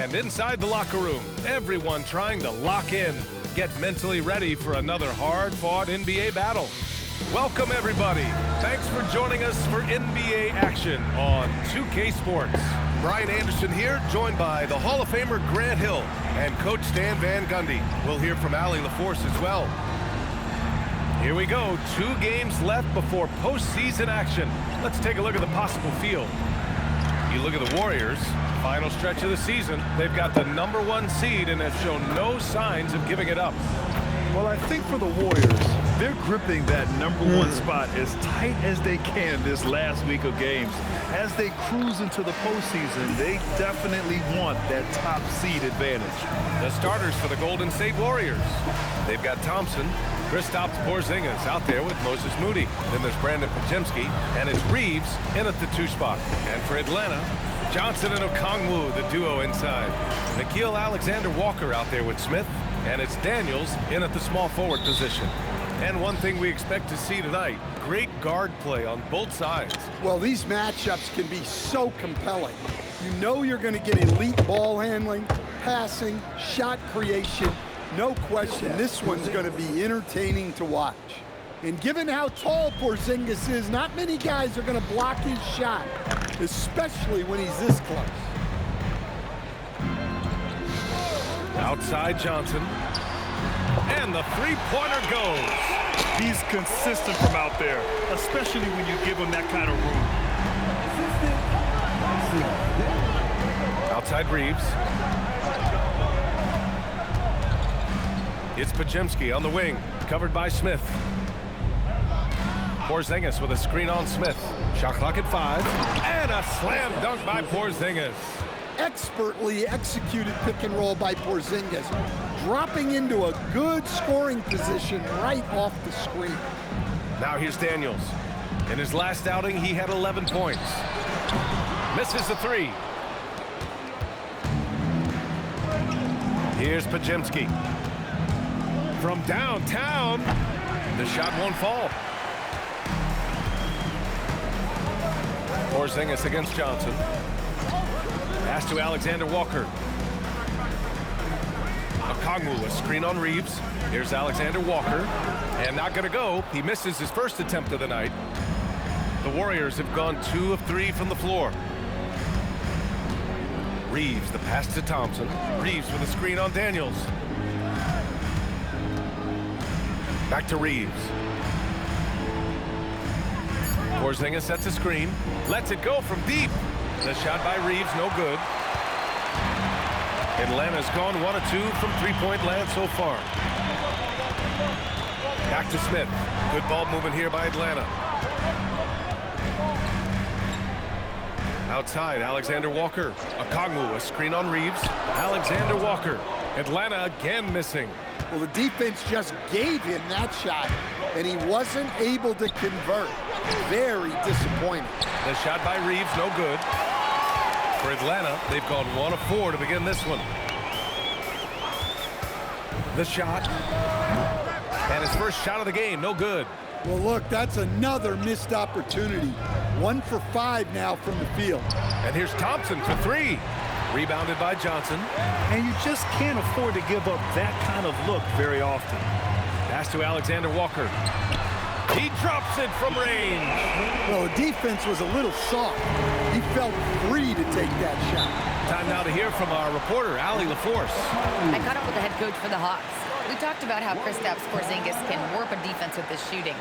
And inside the locker room, everyone trying to lock in, get mentally ready for another hard-fought NBA battle. Welcome, everybody. Thanks for joining us for NBA action on 2K Sports. Brian Anderson here, joined by the Hall of Famer Grant Hill and Coach Stan Van Gundy. We'll hear from Allie LaForce as well. Here we go, 2 games left before postseason action. Let's take a look at the possible field. You look at the Warriors, final stretch of the season. They've got the #1 seed and have shown no signs of giving it up. Well, I think for the Warriors, they're gripping that #1 spot as tight as they can this last week of games. As they cruise into the postseason, they definitely want that top seed advantage. The starters for the Golden State Warriors. They've got Thompson, Kristaps Porzingis out there with Moses Moody. Then there's Brandon Podziemski, and it's Reeves in at the 2 spot. And for Atlanta, Johnson and Okongwu, the duo inside. Nickeil Alexander-Walker out there with Smith, and it's Daniels in at the small forward position. And one thing we expect to see tonight, great guard play on both sides. Well, these matchups can be so compelling. You know you're going to get elite ball handling, passing, shot creation. No question, this one's going to be entertaining to watch. And given how tall Porzingis is, not many guys are going to block his shot, especially when he's this close. Outside Johnson. And the three-pointer goes. He's consistent from out there, especially when you give him that kind of room. Outside Reeves. It's Podziemski on the wing, covered by Smith. Porzingis with a screen on Smith. Shot clock at 5. And a slam dunk by Porzingis. Expertly executed pick and roll by Porzingis, dropping into a good scoring position right off the screen. Now here's Daniels. In his last outing, he had 11 points. Misses the 3. Here's Podziemski. From downtown, the shot won't fall. Porzingis against Johnson. Pass to Alexander-Walker. Okongwu, a screen on Reeves. Here's Alexander-Walker. And not going to go. He misses his first attempt of the night. The Warriors have gone 2 of 3 from the floor. Reeves, the pass to Thompson. Reeves with a screen on Daniels. Back to Reeves. Porzingis sets a screen. Lets it go from deep. The shot by Reeves, no good. Atlanta's gone 1 of 2 from 3-point land so far. Back to Smith. Good ball movement here by Atlanta. Outside, Alexander-Walker. Okongwu, a screen on Reeves. Alexander-Walker. Atlanta again missing. Well, the defense just gave him that shot, and he wasn't able to convert. Very disappointing. The shot by Reeves, no good. For Atlanta, they've gone 1 of 4 to begin this one. The shot. And his first shot of the game, no good. Well, look, that's another missed opportunity. 1 for 5 now from the field. And here's Thompson for 3. Rebounded by Johnson. And you just can't afford to give up that kind of look very often. Pass to Alexander-Walker. He drops it from range. Well, the defense was a little soft. He felt free to take that shot. Time now to hear from our reporter, Allie LaForce. I caught up with the head coach for the Hawks. We talked about how Kristaps Porzingis can warp a defense with his shooting.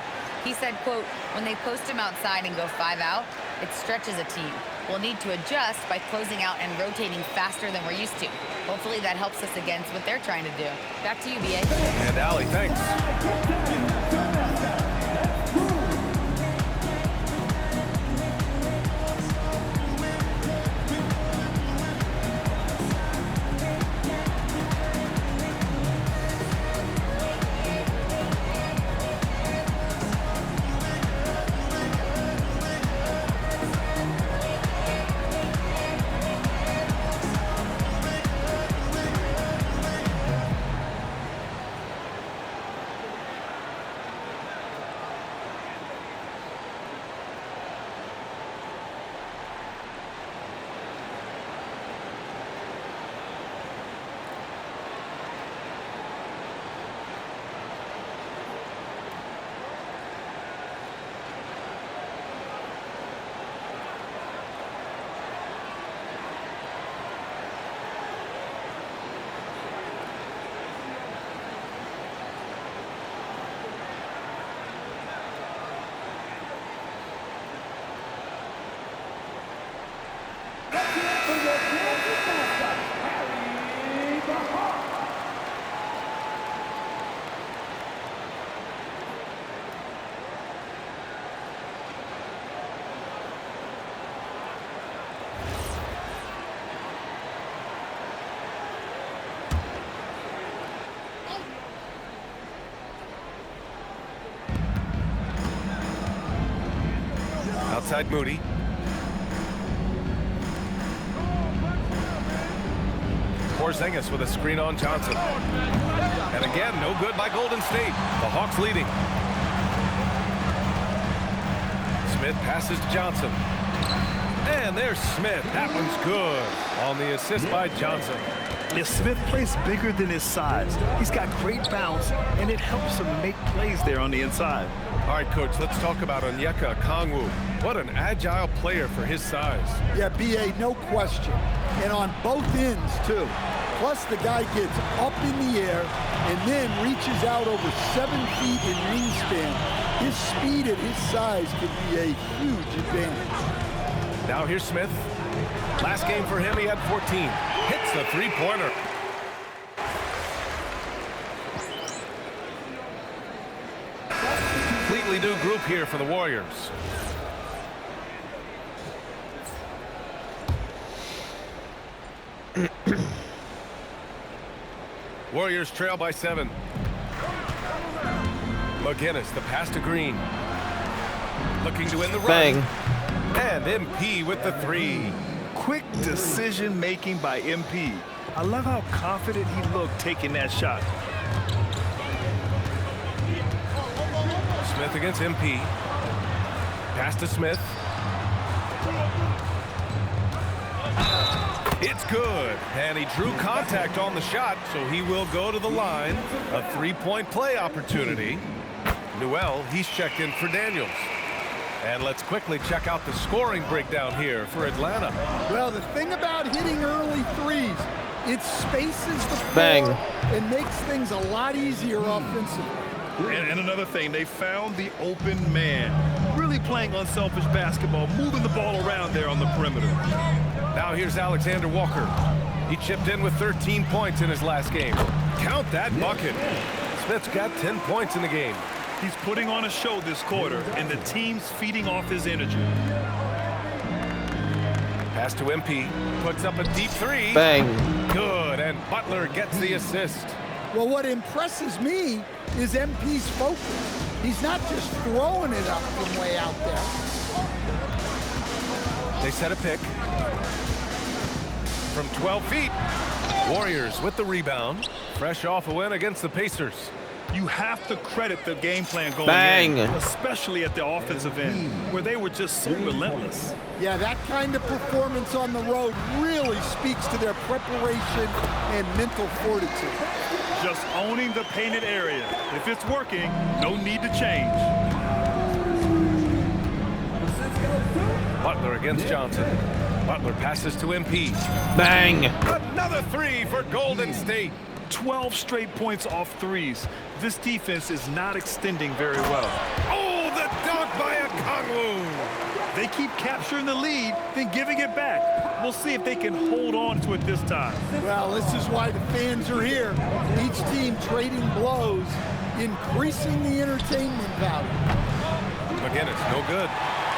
He said, quote, when they post him outside and go 5 out, it stretches a team. We'll need to adjust by closing out and rotating faster than we're used to. Hopefully that helps us against what they're trying to do. Back to you, B.A. And Allie, thanks. outside Moody. Porzingis with a screen on Johnson. And again, no good by Golden State. The Hawks leading. Smith passes to Johnson. And there's Smith. That one's good on the assist by Johnson. If Smith plays bigger than his size, he's got great bounce, and it helps him make plays there on the inside. All right, Coach, let's talk about Onyeka Okongwu. What an agile player for his size. Yeah, B.A., no question. And on both ends, too. Plus, the guy gets up in the air and then reaches out over 7 feet in wingspan. His speed at his size could be a huge advantage. Now here's Smith. Last game for him, he had 14. Hits the three-pointer. Completely new group here for the Warriors. Warriors trail by 7. McGinnis, the pass to Green. Looking to win the run. Bang. And MP with the 3. Quick decision-making by MP. I love how confident he looked taking that shot. Smith against MP. Pass to Smith. It's good. And he drew contact on the shot, so he will go to the line. A 3-point play opportunity. Newell, he's checked in for Daniels. And let's quickly check out the scoring breakdown here for Atlanta. Well, the thing about hitting early threes, it spaces the floor Bang. and makes things a lot easier offensively. And another thing, they found the open man. Really playing unselfish basketball, moving the ball around there on the perimeter. Now here's Alexander Walker. He chipped in with 13 points in his last game. Count that bucket. Smith's got 10 points in the game. He's putting on a show this quarter, and the team's feeding off his energy. Pass to MP. Puts up a deep 3. Bang. Good, and Butler gets the assist. Well, what impresses me is MP's focus. He's not just throwing it up from way out there. They set a pick. From 12 feet. Warriors with the rebound. Fresh off a win against the Pacers. You have to credit the game plan going Bang. in, especially at the offensive end, where they were just so relentless. Yeah, that kind of performance on the road really speaks to their preparation and mental fortitude. Just owning the painted area. If it's working, no need to change. Butler against Johnson. Butler passes to MP. Bang. Another 3 for Golden State. 12 straight points off threes. This defense is not extending very well. Oh, the dunk by Okongwu. They keep capturing the lead, then giving it back. We'll see if they can hold on to it this time. Well, this is why the fans are here. Each team trading blows, increasing the entertainment value. McGinnis, no good.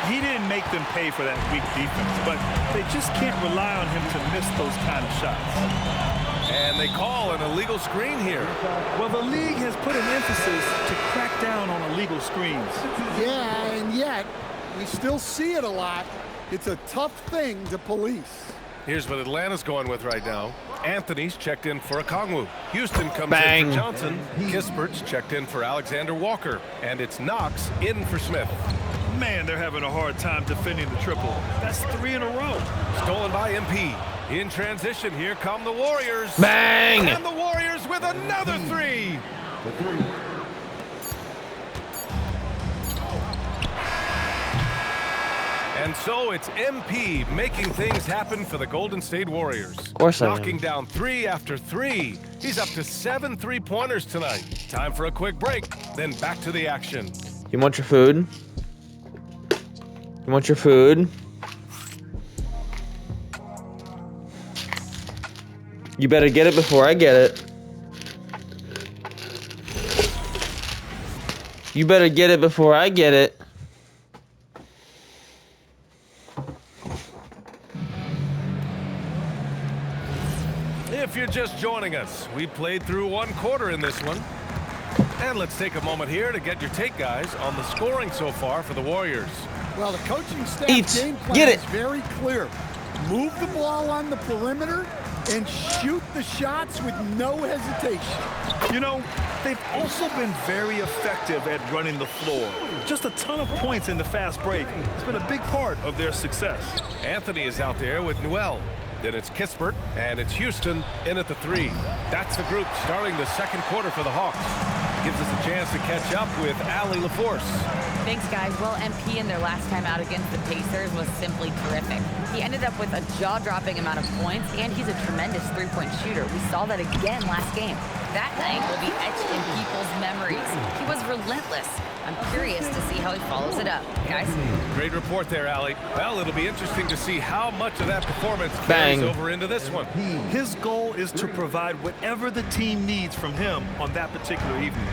He didn't make them pay for that weak defense, but they just can't rely on him to miss those kind of shots. And they call an illegal screen here. Well, the league has put an emphasis to crack down on illegal screens. Yeah, and yet, we still see it a lot. It's a tough thing to police. Here's what Atlanta's going with right now. Anthony's checked in for Okongwu. Houston comes Bang. in for Johnson. Kispert's checked in for Alexander Walker. And it's Knox in for Smith. Man, they're having a hard time defending the triple. That's 3 in a row. Stolen by MP. In transition, here come the Warriors. Bang. And the Warriors with another 3. And so it's MP making things happen for the Golden State Warriors. Of course I am. Knocking down 3 after 3. He's up to 7 3-pointers tonight. Time for a quick break, then back to the action. You want your food? You want your food? You better get it before I get it. You better get it before I get it. If you're just joining us, we played through 1 quarter in this one. And let's take a moment here to get your take, guys, on the scoring so far for the Warriors. Well, the coaching staff game plan Get it. is very clear. Move the ball on the perimeter and shoot the shots with no hesitation. You know, they've also been very effective at running the floor. Just a ton of points in the fast break. It's been a big part of their success. Anthony is out there with Newell. Then it's Kispert, and it's Houston in at the 3. That's the group starting the second quarter for the Hawks. Gives us a chance to catch up with Allie LaForce. Thanks, guys. Well, MP in their last time out against the Pacers was simply terrific. He ended up with a jaw-dropping amount of points, and he's a tremendous three-point shooter. We saw that again last game. That night will be etched in people's memories. He was relentless. I'm curious to see how he follows it up. Guys? Great report there, Allie. Well, it'll be interesting to see how much of that performance carries over into this one. His goal is to provide whatever the team needs from him on that particular evening.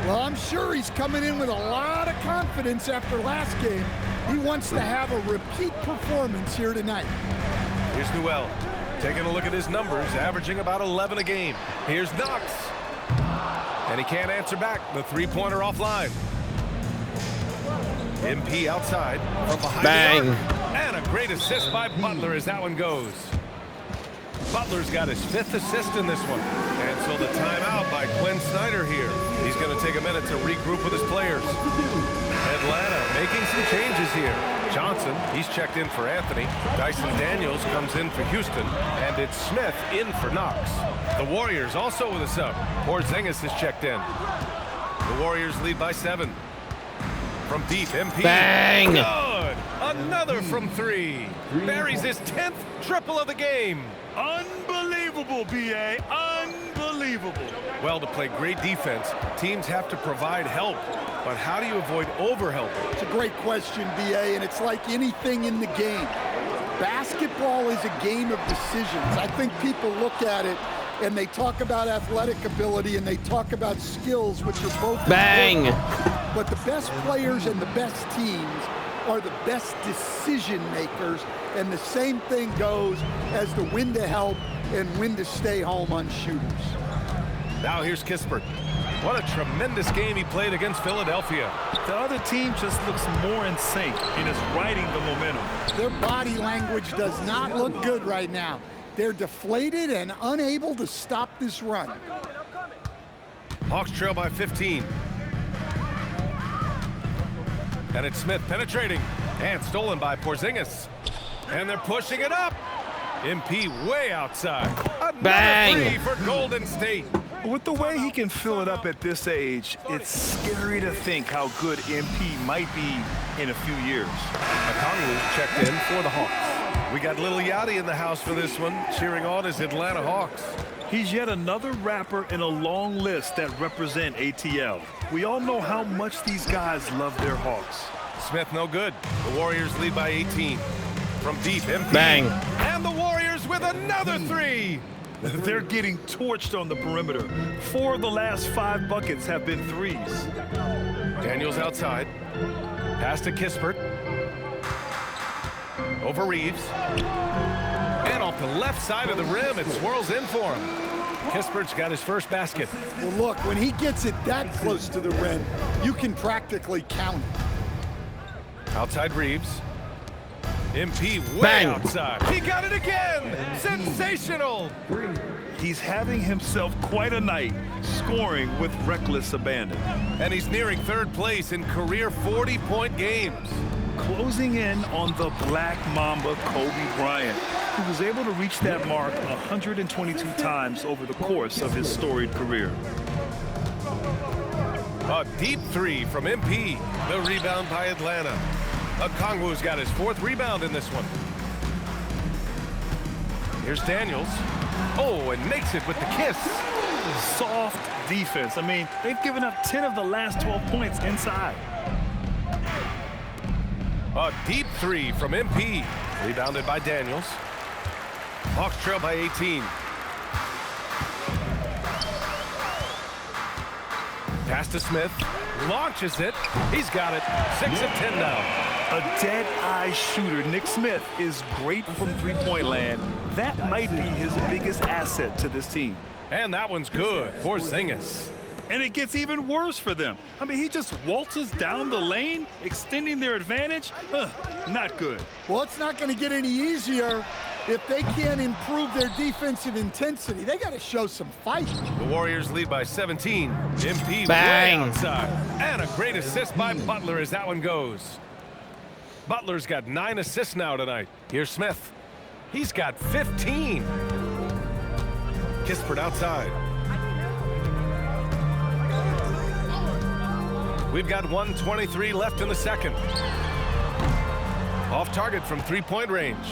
Well, I'm sure he's coming in with a lot of confidence after last game. He wants to have a repeat performance here tonight. Here's Newell. Taking a look at his numbers, averaging about 11 a game. Here's Knox. And he can't answer back. The three-pointer offline. MP outside from behind Bang. the arc. And a great assist by Butler as that one goes. Butler's got his 5th assist in this one. And so the timeout by Quinn Snyder here. He's going to take a minute to regroup with his players. Atlanta making some changes here. Johnson, he's checked in for Anthony. Dyson Daniels comes in for Houston. And it's Smith in for Knox. The Warriors also with a sub. Porzingis is checked in. The Warriors lead by 7. From deep, MP. Bang! Good! Another from 3. Buries his 10th triple of the game. Unbelievable, B.A. Unbelievable. Well, to play great defense, teams have to provide help. But how do you avoid overhelping? It's a great question, B.A., and it's like anything in the game. Basketball is a game of decisions. I think people look at it and they talk about athletic ability and they talk about skills, which are both Bang! important. But the best players and the best teams are the best decision makers, and the same thing goes as the when to help and when to stay home on shooters. Now here's Kispert. What a tremendous game he played against Philadelphia. The other team just looks more in sync and is riding the momentum. Their body language does not look good right now. They're deflated and unable to stop this run. Hawks trail by 15. And it's Smith penetrating. And stolen by Porzingis. And they're pushing it up. MP way outside. Another Bang! 3 for Golden State. With the way he can fill it up at this age, it's scary to think how good MP might be in a few years. Okongwu checked in for the Hawks. We got Lil Yachty in the house for this one, cheering on his Atlanta Hawks. He's yet another rapper in a long list that represent ATL. We all know how much these guys love their Hawks. Smith no good. The Warriors lead by 18. From deep, MP. Bang! And the Warriors with another 3. They're getting torched on the perimeter. 4 of the last 5 buckets have been threes. Daniels outside. Pass to Kispert. Over Reeves. And off the left side of the rim, it swirls in for him. Kispert's got his first basket. Well, look, when he gets it that close to the rim, you can practically count it. Outside Reeves. MP way Bang. outside. He got it again. Sensational. He's having himself quite a night, scoring with reckless abandon. And he's nearing 3rd place in career 40-point games. Closing in on the Black Mamba Kobe Bryant, who was able to reach that mark 122 times over the course of his storied career. A deep 3 from MP. The rebound by Atlanta. Okongwu's got his 4th rebound in this one. Here's Daniels. Oh, and makes it with the kiss. Soft defense. I mean, they've given up 10 of the last 12 points inside. A deep 3 from MP. Rebounded by Daniels. Hawks trail by 18. Pass to Smith. Launches it. He's got it. 6 of 10 now. A dead-eye shooter, Nick Smith, is great from three-point land. That might be his biggest asset to this team. And that one's good. Porzingis. And it gets even worse for them. I mean, he just waltzes down the lane, extending their advantage. Not good. Well, it's not going to get any easier if they can't improve their defensive intensity. They got to show some fight. The Warriors lead by 17. MP Bang. way outside. And a great assist by Butler as that one goes. Butler's got 9 assists now tonight. Here's Smith. He's got 15. Kispert outside. We've got 1:23 left in the second. Off target from three-point range.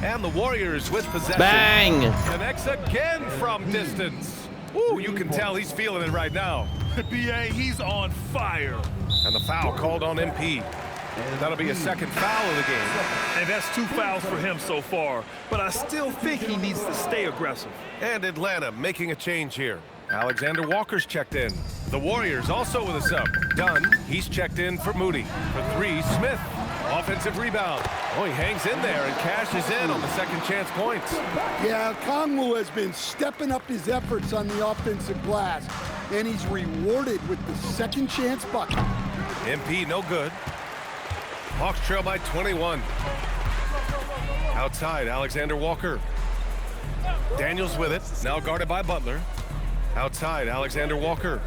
And the Warriors with possession. Bang! Connects again from distance. Ooh, you can tell he's feeling it right now. B.A., he's on fire. And the foul called on MP. That'll be a second foul of the game. And that's 2 fouls for him so far. But I still think he needs to stay aggressive. And Atlanta making a change here. Alexander Walker's checked in. The Warriors also with a sub. Dunn, he's checked in for Moody. For 3, Smith. Offensive rebound. Oh, he hangs in there and cashes in on the second chance points. Yeah, Kongwu has been stepping up his efforts on the offensive glass, and he's rewarded with the second chance bucket. MP no good. Hawks trail by 21. Outside, Alexander Walker. Daniels with it, now guarded by Butler. Outside, Alexander Walker.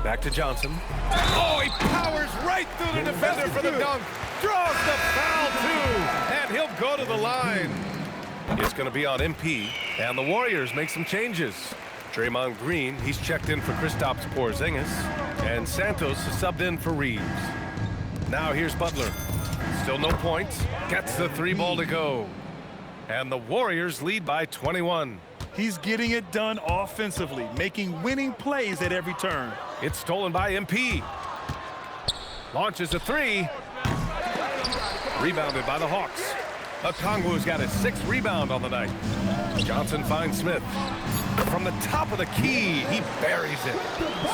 Back to Johnson. Oh, he powers right through the defender for the dunk. Draws the foul, too. And he'll go to the line. It's going to be on MP. And the Warriors make some changes. Draymond Green, he's checked in for Kristaps Porzingis. And Santos is subbed in for Reeves. Now here's Butler. Still no points. Gets the 3 ball to go. And the Warriors lead by 21. He's getting it done offensively, making winning plays at every turn. It's stolen by MP. Launches a 3. Rebounded by the Hawks. Okongwu's got his 6th rebound on the night. Johnson finds Smith. From the top of the key, he buries it.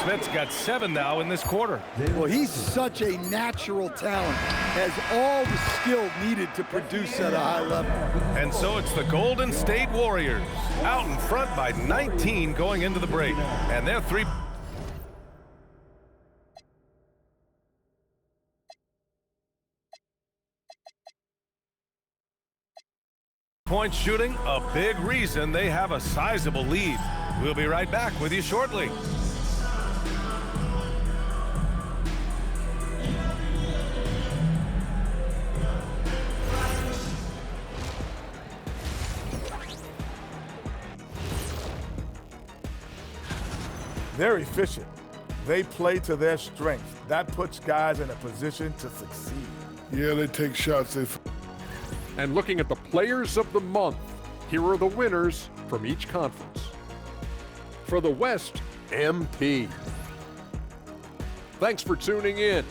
Smith's got 7 now in this quarter. Well, he's such a natural talent. Has all the skill needed to produce at a high level. And so it's the Golden State Warriors out in front by 19 going into the break. And their 3. Point shooting, a big reason they have a sizable lead. We'll be right back with you shortly. They're efficient. They play to their strength. That puts guys in a position to succeed. Yeah, they take shots. And looking at the players of the month, here are the winners from each conference. For the West, MP. Thanks for tuning in.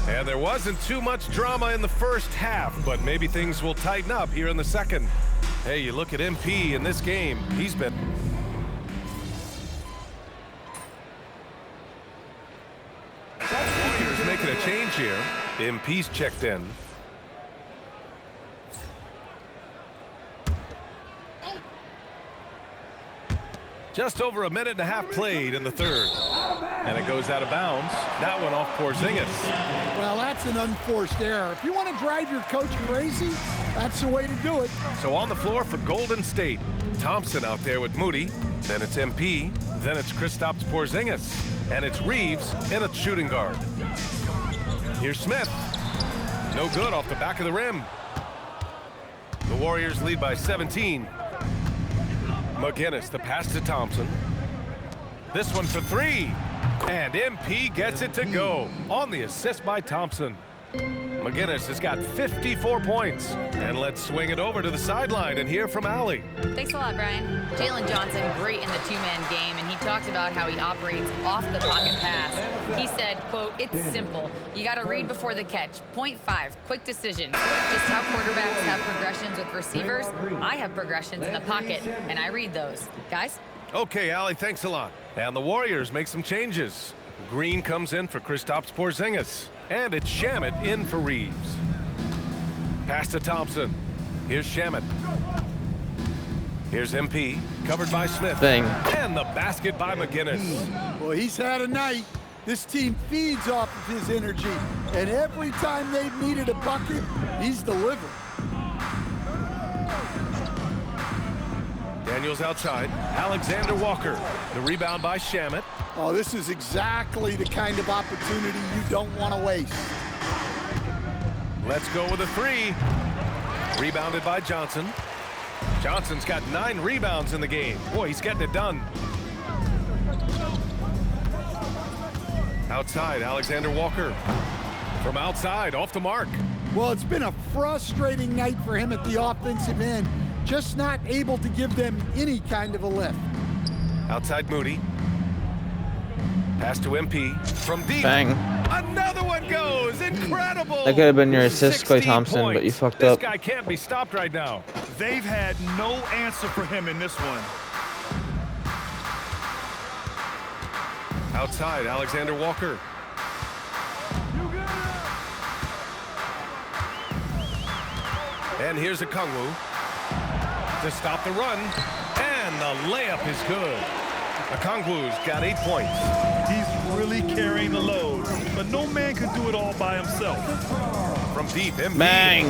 And there wasn't too much drama in the first half, but maybe things will tighten up here in the second. Hey, you look at MP in this game, he's been... Warriors making a change here. MP's checked in. Just over a minute and a half played in the third. And it goes out of bounds. That one off Porzingis. Well, that's an unforced error. If you want to drive your coach crazy, that's the way to do it. So on the floor for Golden State, Thompson out there with Moody. Then it's MP. Then it's Kristaps Porzingis. And it's Reeves in a shooting guard. Here's Smith. No good off the back of the rim. The Warriors lead by 17. McGinnis, the pass to Thompson. This one for 3. And MP gets it to go on the assist by Thompson. McGinnis has got 54 points. And let's swing it over to the sideline and hear from Allie. Thanks a lot, Brian. Jalen Johnson, great in the two-man game, and he talked about how he operates off the pocket pass. He said, quote, "It's simple. You got to read before the catch. Point 5, quick decisions. Just how quarterbacks have progressions with receivers, I have progressions in the pocket, and I read those. Guys?" Okay, Allie, thanks a lot. And the Warriors make some changes. Green comes in for Kristaps Porzingis. And it's Shamet in for Reeves. Pass to Thompson. Here's Shamet. Here's MP, covered by Smith. Bang. And the basket by McGinnis. Well, he's had a night. This team feeds off of his energy, and every time they've needed a bucket, he's delivered. Daniels outside. Alexander Walker. The rebound by Shamet. Oh, this is exactly the kind of opportunity you don't want to waste. Let's go with a three. Rebounded by Johnson. Johnson's got 9 rebounds in the game. Boy, he's getting it done. Outside, Alexander Walker. From outside, off the mark. Well, it's been a frustrating night for him at the offensive end. Just not able to give them any kind of a lift. Outside Moody. Pass to MP. From deep. Bang. Another one goes. Incredible. That could have been your assist, Klay 16 Thompson, but you points. fucked This up. guy can't be stopped right now. They've had no answer for him in this one. Outside, Alexander Walker. And here's a Okongwu to stop the run. And the layup is good. Okongwu's got 8 points. He's really carrying the load, but no man can do it all by himself. From deep, Embiid. Bang.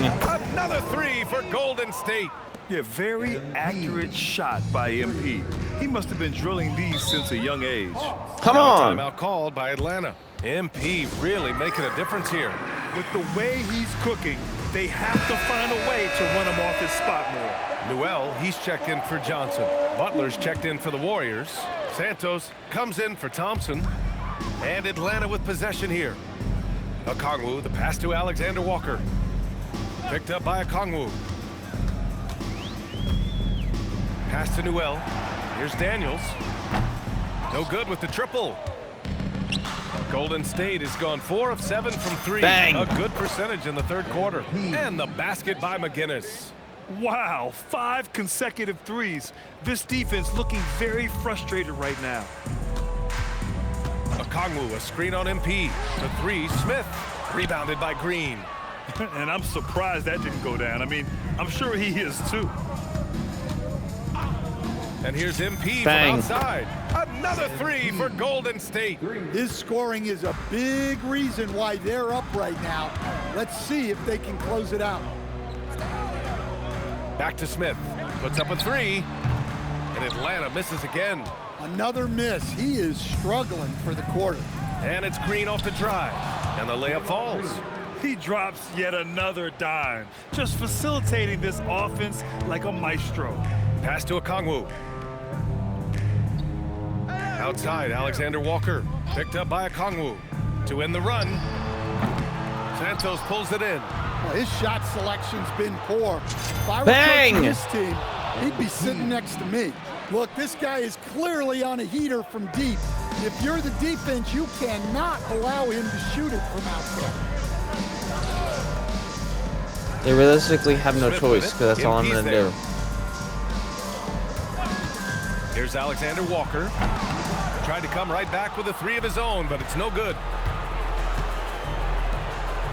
Another three for Golden State. Yeah, very accurate shot by MP. He must have been drilling these since a young age. Come Now a on. timeout called by Atlanta. MP really making a difference here. With the way he's cooking, they have to find a way to run him off his spot more. Newell, he's checked in for Johnson. Butler's checked in for the Warriors. Santos comes in for Thompson. And Atlanta with possession here. Okongwu, the pass to Alexander Walker. Picked up by Okongwu. Pass to Newell. Here's Daniels. No good with the triple. Golden State has gone 4 of 7 from 3. Bang. A good percentage in the third quarter. And the basket by McGinnis. Wow, 5 consecutive threes. This defense looking very frustrated right now. Okongwu, a screen on MP. The 3, Smith. Rebounded by Green. And I'm surprised that didn't go down. I mean, I'm sure he is too. And here's MP Bang. from outside. Another 3 for Golden State. His scoring is a big reason why they're up right now. Let's see if they can close it out. Back to Smith. Puts up a 3. And Atlanta misses again. Another miss. He is struggling for the quarter. And it's Green off the drive. And the layup falls. He drops yet another dime, just facilitating this offense like a maestro. Pass to Okongwu. Outside, Alexander Walker. Picked up by Okongwu. To end the run. Santos pulls it in. Well, his shot selection's been poor. If I were Bang! coaching this team, he'd be sitting next to me. Look, this guy is clearly on a heater from deep. If you're the defense, you cannot allow him to shoot it from outside. They realistically have no Smith choice with it. because that's all I'm MP's going to there. do. Here's Alexander Walker. Tried to come right back with a 3 of his own, but it's no good.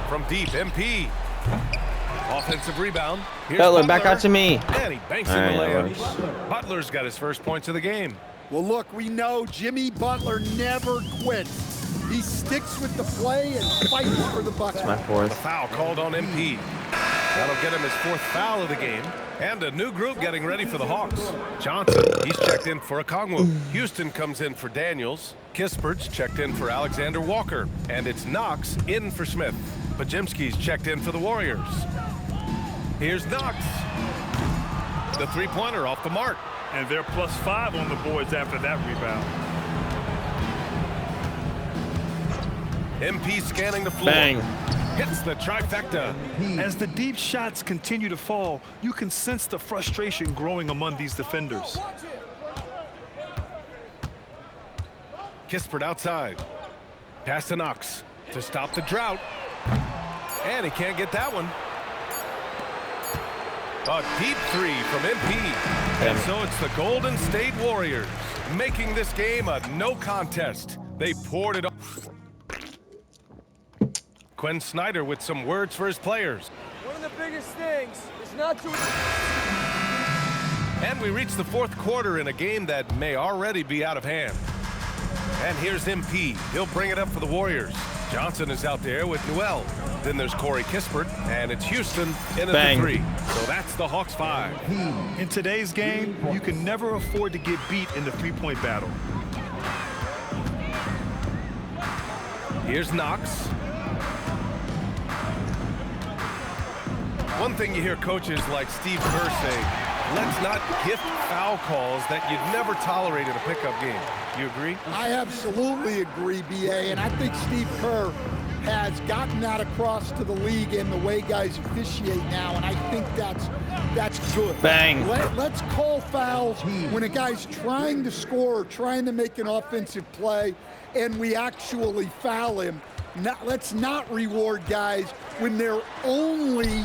From deep, MP. Offensive rebound. Here's Butler, back out to me. And he banks in All the right, layup. Butler's got his first points of the game. Well, look, we know Jimmy Butler never quits. He sticks with the play and fights for the bucket. My The fourth. foul called on MP. That'll get him his 4th foul of the game. And a new group getting ready for the Hawks. Johnson, he's checked in for Okongwu. Houston comes in for Daniels. Kispert's checked in for Alexander Walker. And it's Knox in for Smith. Pajimski's checked in for the Warriors. Here's Knox. The 3-pointer off the mark. And they're +5 on the boards after that rebound. MP scanning the floor. Bang. Hits the trifecta. As the deep shots continue to fall, you can sense the frustration growing among these defenders. Kispert outside. Pass to Knox to stop the drought. And he can't get that one. A deep 3 from MP. And so it's the Golden State Warriors making this game a no contest They poured it on. Quinn Snyder with some words for his players. One of the biggest things is not to... And we reach the fourth quarter in a game that may already be out of hand. And here's MP. He'll bring it up for the Warriors. Johnson is out there with Newell. Then there's Corey Kispert, and it's Houston in at the 3. So that's the Hawks 5. In today's game, you can never afford to get beat in the three-point battle. Here's Knox. One thing you hear coaches like Steve Kerr say, let's not gift foul calls that you'd never tolerate in a pickup game. You agree? I absolutely agree, BA, and I think Steve Kerr has gotten that across to the league and the way guys officiate now, and I think that's good. Bang. Let's call fouls when a guy's trying to score or trying to make an offensive play, and we actually foul him. Let's not reward guys when their only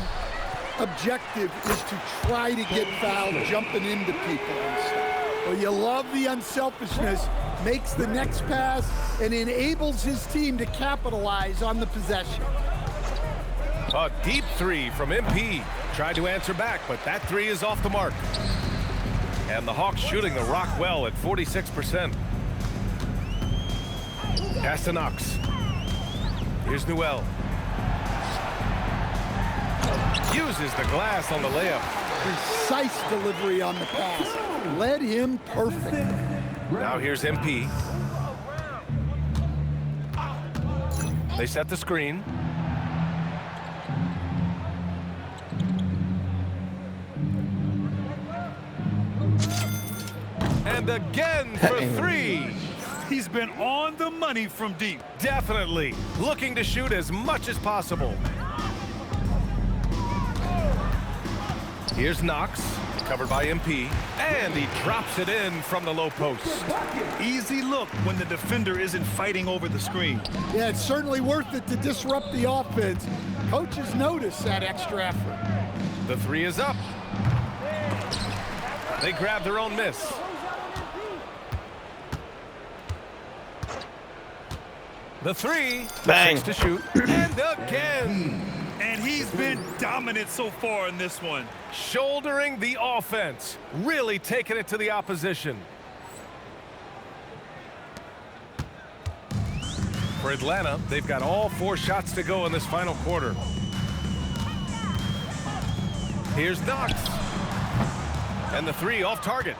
objective is to try to get fouled, jumping into people and stuff. Well, you love the unselfishness, makes the next pass, and enables his team to capitalize on the possession. A deep 3 from MP. Tried to answer back, but that 3 is off the mark. And the Hawks shooting the rock well at 46%. Pass to Knox. Here's Newell. Uses the glass on the layup. Precise delivery on the pass. Led him perfect. Now here's MP. They set the screen. And again for 3. He's been on the money from deep. Definitely. Looking to shoot as much as possible. Here's Knox, covered by MP, and he drops it in from the low post. Easy look when the defender isn't fighting over the screen. Yeah, it's certainly worth it to disrupt the offense. Coaches notice that extra effort. The 3 is up. They grab their own miss. The 3, Bang. 6 to shoot, and again. And he's been dominant so far in this one. Shouldering the offense, really taking it to the opposition. For Atlanta, they've got all 4 shots to go in this final quarter. Here's Knox. And the 3 off target.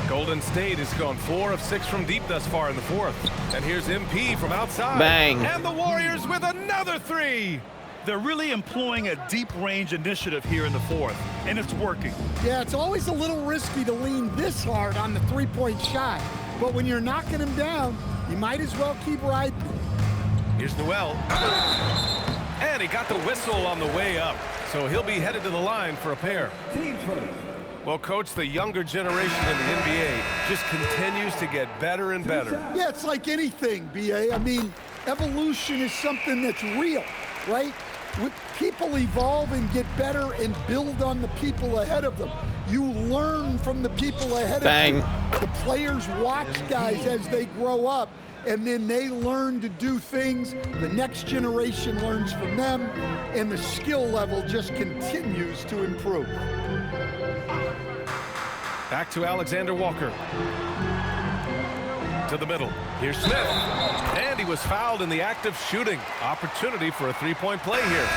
Golden State has gone 4 of 6 from deep thus far in the 4th. And here's MP from outside. Bang. And the Warriors with another 3. They're really employing a deep range initiative here in the 4th, and it's working. Yeah, it's always a little risky to lean this hard on the three-point shot. But when you're knocking him down, you might as well keep riding. Here's Newell. And he got the whistle on the way up. So he'll be headed to the line for a pair. Well, Coach, the younger generation in the NBA just continues to get better and better. Yeah, it's like anything, BA. I mean, evolution is something that's real, right? People evolve and get better and build on the people ahead of them. You learn from the people ahead Bang. of you. The players watch guys as they grow up, and then they learn to do things. The next generation learns from them, and the skill level just continues to improve. Back to Alexander Walker. To the middle. Here's Smith. And he was fouled in the act of shooting. Opportunity for a three-point play here.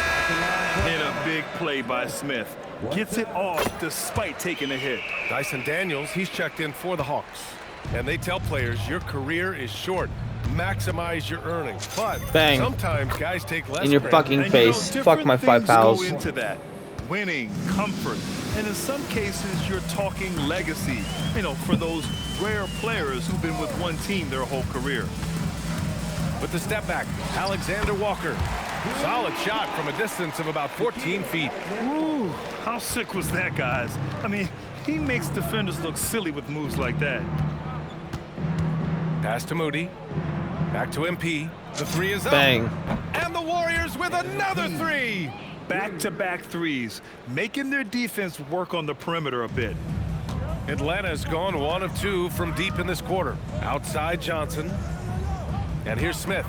And a big play by Smith. Gets it off despite taking a hit. Dyson Daniels, he's checked in for the Hawks. And they tell players, your career is short. Maximize your earnings. But Bang. sometimes guys take less In your credit. fucking And face. Fuck my 5 different fouls. things go into that. Winning, comfort, and in some cases, you're talking legacy. You know, for those rare players who've been with one team their whole career. With the step back, Alexander Walker. Solid shot from a distance of about 14 feet. Ooh, how sick was that, guys? I mean, he makes defenders look silly with moves like that. Pass to Moody. Back to MP. The 3 is up. Bang. And the Warriors with another 3. Back-to-back threes, making their defense work on the perimeter a bit. Atlanta's gone 1 of 2 from deep in this quarter. Outside Johnson. And here's Smith.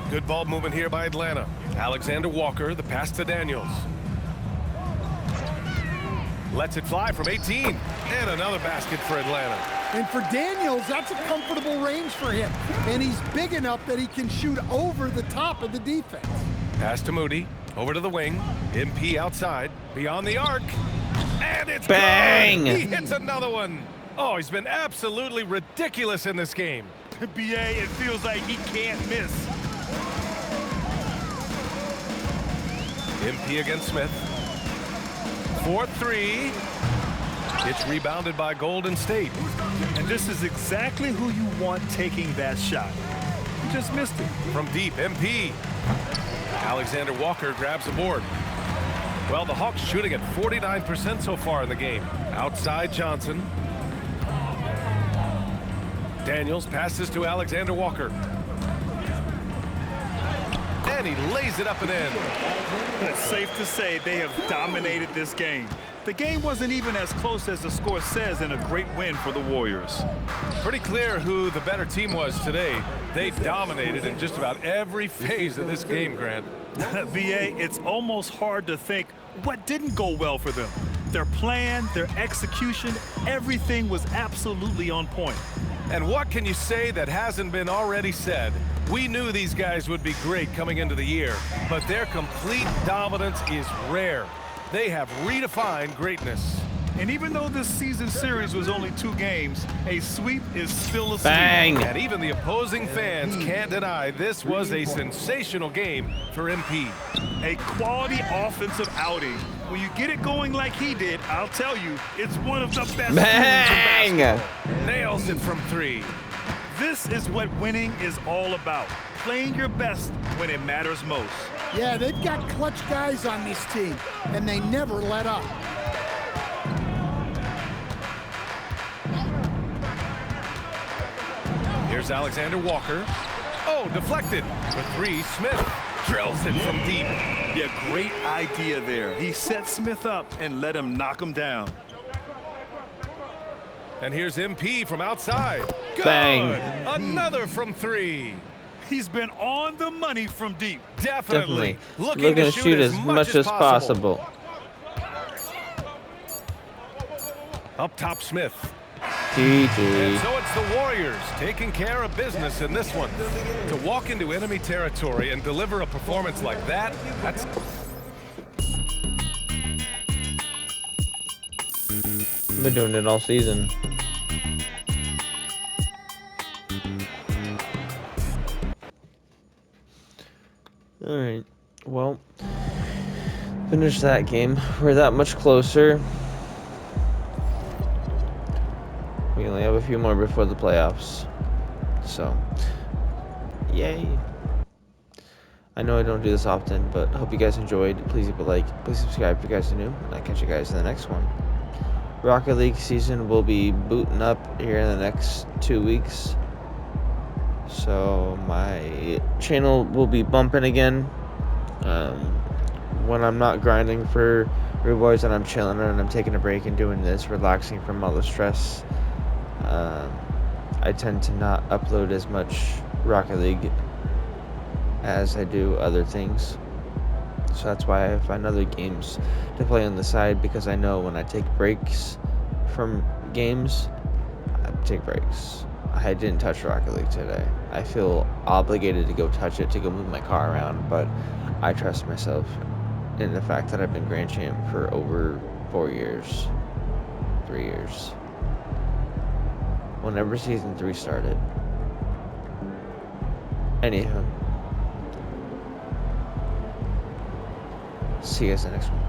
Good ball movement here by Atlanta. Alexander Walker, the pass to Daniels. Lets it fly from 18. And another basket for Atlanta. And for Daniels, that's a comfortable range for him. And he's big enough that he can shoot over the top of the defense. Pass to Moody. Over to the wing. MP outside. Beyond the arc. And it's bang! Good. He hits another one. Oh, he's been absolutely ridiculous in this game. BA, it feels like he can't miss. MP against Smith. 4-3. It's rebounded by Golden State. And this is exactly who you want taking that shot. He just missed it. From deep, MP. Alexander Walker grabs the board. Well, the Hawks shooting at 49% so far in the game. Outside Johnson. Daniels passes to Alexander Walker. And he lays it up and in. It's safe to say they have dominated this game. The game wasn't even as close as the score says, in a great win for the Warriors. Pretty clear who the better team was today. They dominated in just about every phase of this game, Grant. VA, it's almost hard to think what didn't go well for them. Their plan, their execution, everything was absolutely on point. And what can you say that hasn't been already said? We knew these guys would be great coming into the year, but their complete dominance is rare. They have redefined greatness. And even though this season series was only 2 games, a sweep is still a sweep. Bang! And even the opposing fans can't deny this was a sensational game for MP. A quality offensive outing. When you get it going like he did, I'll tell you, it's one of the best. Bang! Nails it from 3. This is what winning is all about. Playing your best when it matters most. Yeah, they've got clutch guys on this team, and they never let up. Here's Alexander Walker. Oh, deflected. For 3, Smith drills it from deep. Yeah, great idea there. He set Smith up and let him knock him down. And here's MP from outside. Good. Bang. Another from 3. He's been on the money from deep. Definitely. Looking to shoot as much as possible. Up top, Smith. GG. And so it's the Warriors taking care of business in this one. To walk into enemy territory and deliver a performance like that, that's... I've been doing it all season. Alright, well, finish that game. We're that much closer. We only have a few more before the playoffs. So, yay. I know I don't do this often, but hope you guys enjoyed. Please leave a like, please subscribe if you guys are new, and I'll catch you guys in the next one. Rocket League season will be booting up here in the next 2 weeks. So my channel will be bumping again when I'm not grinding for Rude Boys and I'm chilling and I'm taking a break and doing this, relaxing from all the stress. I tend to not upload as much Rocket League as I do other things. So that's why I find other games to play on the side, because I know when I take breaks from games, I take breaks. I didn't touch Rocket League today. I feel obligated to go touch it, to go move my car around, but I trust myself in the fact that I've been Grand Champ for over 4 years. 3 years. Whenever Season 3 started. Anywho. See you guys in the next one.